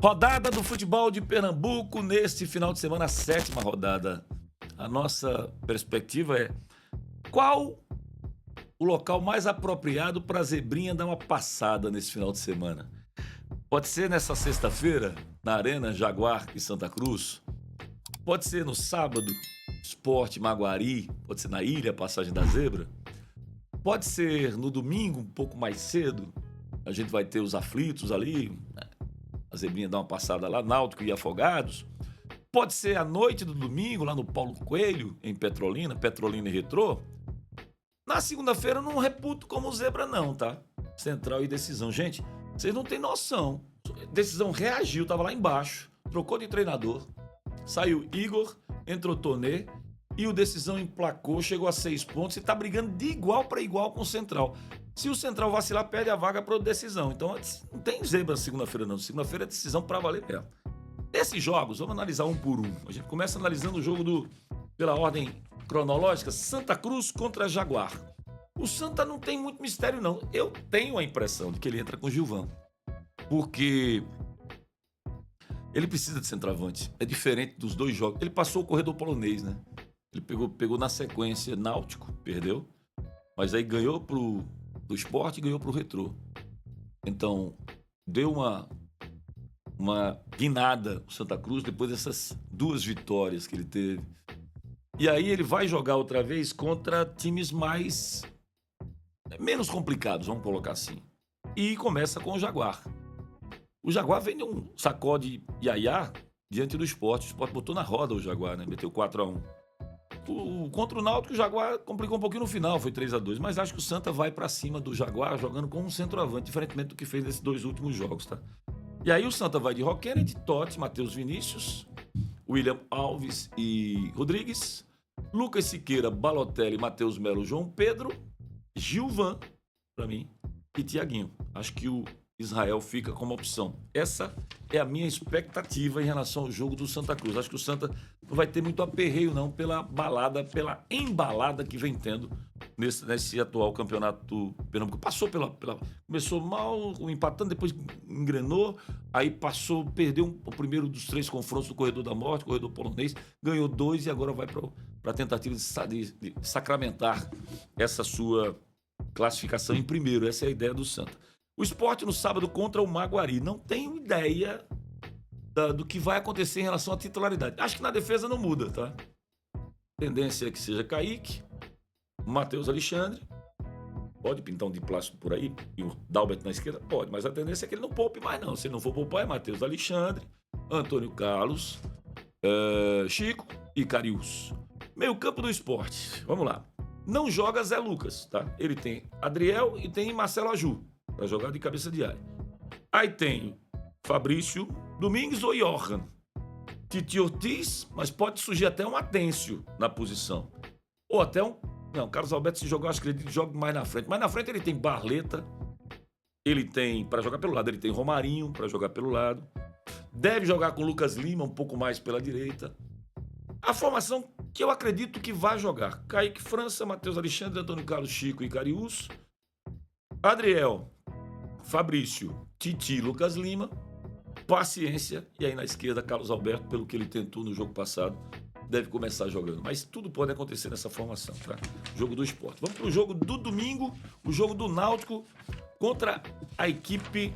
Rodada do futebol de Pernambuco neste final de semana, a sétima rodada. A nossa perspectiva é: qual o local mais apropriado para a zebrinha dar uma passada nesse final de semana? Pode ser nessa sexta-feira, na Arena Jaguar e Santa Cruz. Pode ser no sábado, Sport Maguari. Pode ser na Ilha, Passagem da Zebra. Pode ser no domingo, um pouco mais cedo. A gente vai ter os aflitos ali, a zebrinha dá uma passada lá, Náutico e Afogados. Pode ser à noite do domingo, lá no Paulo Coelho, em Petrolina, Petrolina e Retrô. Na segunda-feira eu não reputo como zebra não, tá? Central e Decisão. Gente, vocês não têm noção. Decisão reagiu, tava lá embaixo, trocou de treinador, saiu Igor, entrou Tonê e o Decisão emplacou, chegou a 6 pontos e tá brigando de igual para igual com o Central. Se o Central vacilar, perde a vaga para o Decisão. Então não tem zebra segunda-feira não. Segunda-feira é decisão para valer mesmo. Esses jogos, vamos analisar um por um. A gente começa analisando o jogo pela ordem cronológica, Santa Cruz contra Jaguar. O Santa não tem muito mistério não. Eu tenho a impressão de que ele entra com o Gilvan. Porque ele precisa de centroavante. É diferente dos dois jogos. Ele passou o corredor polonês, né? Ele pegou na sequência Náutico, perdeu. Mas aí ganhou do Sport e ganhou pro Retrô. Então, deu uma guinada o Santa Cruz depois dessas duas vitórias que ele teve. E aí ele vai jogar outra vez contra times menos complicados, vamos colocar assim. E começa com o Jaguar. O Jaguar vem de um sacode iaiá diante do Sport. O Sport botou na roda o Jaguar, né? Meteu 4-1. Contra o Náutico, o Jaguar complicou um pouquinho no final, foi 3-2. Mas acho que o Santa vai pra cima do Jaguar jogando com um centroavante, diferentemente do que fez nesses dois últimos jogos, tá? E aí o Santa vai de Roqueira, de Totti, Matheus Vinícius, William Alves e Rodrigues, Lucas Siqueira, Balotelli, Matheus Melo, João Pedro, Gilvan, pra mim, e Thiaguinho. Acho que o Israel fica como opção. Essa é a minha expectativa em relação ao jogo do Santa Cruz. Acho que o Santa não vai ter muito aperreio não pela embalada que vem tendo nesse atual campeonato do Pernambuco. Passou começou mal, empatando, depois engrenou, aí perdeu o primeiro dos 3 confrontos do Corredor da Morte, Corredor Polonês, ganhou 2 e agora vai para a tentativa de sacramentar essa sua classificação em primeiro. Essa é a ideia do Santa. O Sport no sábado contra o Maguari. Não tenho ideia do que vai acontecer em relação à titularidade. Acho que na defesa não muda, tá? A tendência é que seja Kaique, Matheus Alexandre. Pode pintar um de plástico por aí e o Dalbert na esquerda? Pode, mas a tendência é que ele não poupe mais não. Se ele não for poupar é Matheus Alexandre, Antônio Carlos, Chico e Cariús. Meio campo do Sport. Vamos lá. Não joga Zé Lucas, tá? Ele tem Adriel e tem Marcelo Aju para jogar de cabeça de área. Aí tem Fabrício Domingues ou Johan. Titi Ortiz, mas pode surgir até um Atêncio na posição. Ou até Carlos Alberto se jogar, acho que ele joga mais na frente. Mas na frente ele tem Barleta, ele tem, para jogar pelo lado, ele tem Romarinho para jogar pelo lado. Deve jogar com Lucas Lima, um pouco mais pela direita. A formação que eu acredito que vai jogar: Kaique França, Matheus Alexandre, Antônio Carlos, Chico e Cariús, Adriel, Fabrício, Titi, Lucas Lima, paciência, e aí na esquerda Carlos Alberto, pelo que ele tentou no jogo passado, deve começar jogando. Mas tudo pode acontecer nessa formação, tá? Jogo do Sport. Vamos pro jogo do domingo, o jogo do Náutico contra a equipe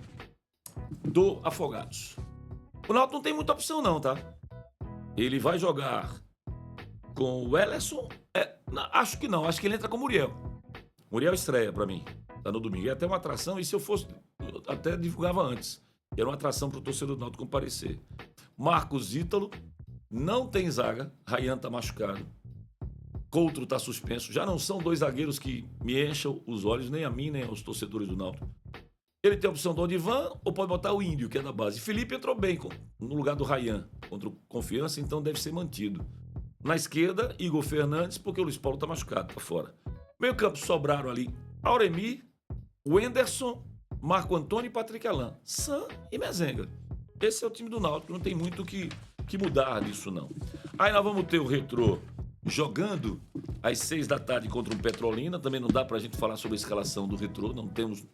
do Afogados. O Náutico não tem muita opção não, tá? Ele vai jogar com o Ellerson? Acho que não, acho que ele entra com o Muriel. Muriel estreia pra mim, tá no domingo. É até uma atração, e se eu fosse, eu até divulgava antes. Era uma atração pro torcedor do Náutico comparecer. Marcos Ítalo, não tem zaga, Ryan tá machucado. Coutro tá suspenso. Já não são 2 zagueiros que me encham os olhos, nem a mim, nem aos torcedores do Náutico. Ele tem a opção do Odivan ou pode botar o Índio, que é da base. Felipe entrou bem no lugar do Ryan contra o Confiança, então deve ser mantido. Na esquerda, Igor Fernandes, porque o Luiz Paulo tá machucado, tá fora. Meio campo sobraram ali Auremi, Wenderson, Marco Antônio e Patrick Alain. Sam e Mezenga. Esse é o time do Náutico, não tem muito o que mudar disso não. Aí nós vamos ter o Retrô jogando às 6 da tarde contra o Petrolina. Também não dá pra gente falar sobre a escalação do Retrô, não temos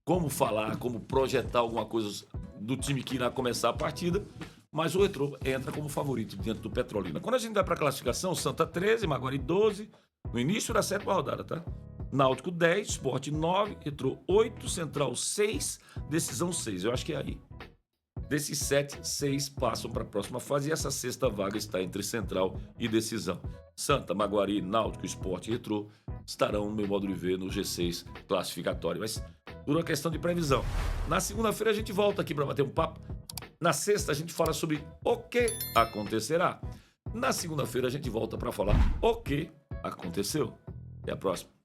como falar, como projetar alguma coisa do time que irá começar a partida, mas o Retrô entra como favorito diante do Petrolina. Quando a gente vai para a classificação, Santa 13, Maguari 12, no início da sétima rodada, tá? Náutico 10, Sport 9, Retrô 8, Central 6, Decisão 6. Eu acho que é aí. Desses 7, 6 passam para a próxima fase e essa sexta vaga está entre Central e Decisão. Santa, Maguari, Náutico, Sport e Retrô estarão, no meu modo de ver, no G6 classificatório. Mas por uma questão de previsão. Na segunda-feira a gente volta aqui para bater um papo. Na sexta a gente fala sobre o que acontecerá. Na segunda-feira a gente volta para falar o que aconteceu. Até a próxima.